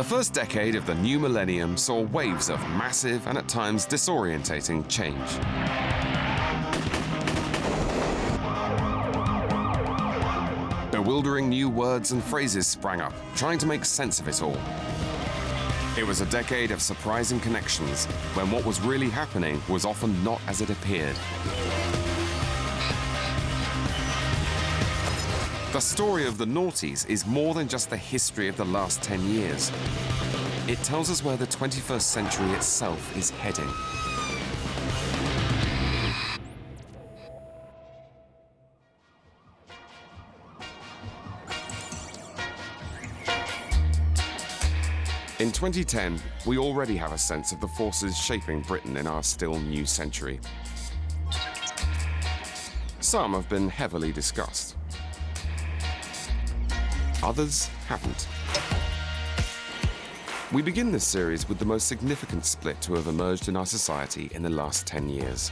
first decade of the new millennium saw waves of massive and at times disorientating change. Bewildering new words and phrases sprang up, trying to make sense of it all. It was a decade of surprising connections, when what was really happening was often not as it appeared. The story of the noughties is more than just the history of the last 10 years. It tells us where the 21st century itself is heading. In 2010, we already have a sense of the forces shaping Britain in our still new century. Some have been heavily discussed. Others haven't. We begin this series with the most significant split to have emerged in our society in the last 10 years.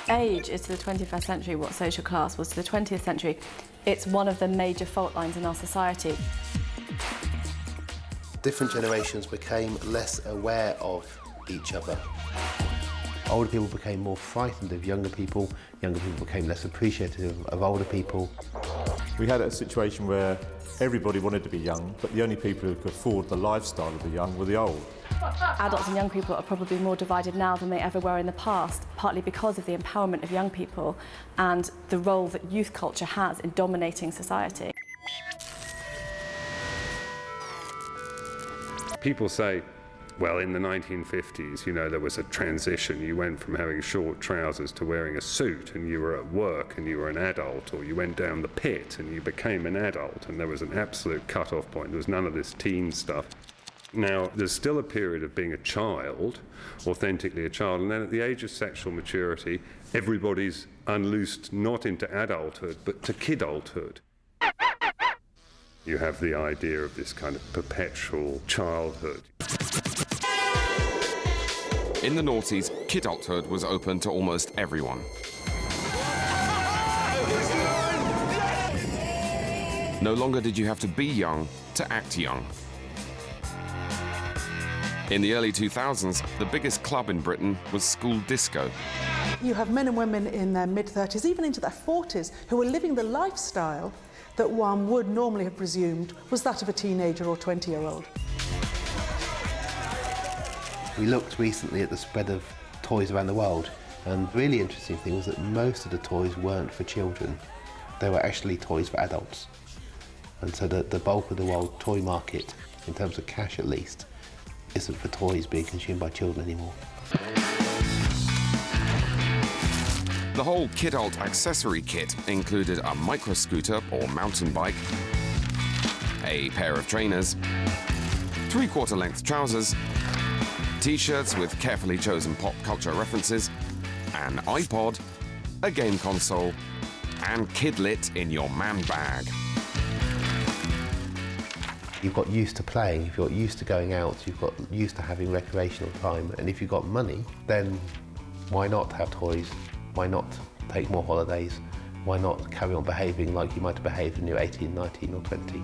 Age is to the 21st century what social class was to the 20th century. It's one of the major fault lines in our society. Different generations became less aware of each other. Older people became more frightened of younger people became less appreciative of older people. We had a situation where everybody wanted to be young, but the only people who could afford the lifestyle of the young were the old. Adults and young people are probably more divided now than they ever were in the past, partly because of the empowerment of young people and the role that youth culture has in dominating society. People say, well, in the 1950s, you know, there was a transition. You went from having short trousers to wearing a suit, and you were at work and you were an adult, or you went down the pit and you became an adult, and there was an absolute cut-off point. There was none of this teen stuff. Now, there's still a period of being a child, authentically a child, and then at the age of sexual maturity, everybody's unloosed not into adulthood, but to kidulthood. You have the idea of this kind of perpetual childhood. In the noughties, kidulthood was open to almost everyone. No longer did you have to be young to act young. In the early 2000s, the biggest club in Britain was school disco. You have men and women in their mid-30s, even into their 40s, who are living the lifestyle that one would normally have presumed was that of a teenager or 20-year-old. We looked recently at the spread of toys around the world, and the really interesting thing was that most of the toys weren't for children. They were actually toys for adults. And so the bulk of the world toy market, in terms of cash at least, isn't for toys being consumed by children anymore. The whole kidult accessory kit included a micro-scooter or mountain bike, a pair of trainers, 3/4 length trousers, t-shirts with carefully chosen pop culture references, an iPod, a game console, and Kidlit in your man bag. You've got used to playing, you've got used to going out, you've got used to having recreational time, and if you've got money, then why not have toys? Why not take more holidays? Why not carry on behaving like you might have behaved when you're 18, 19 or 20?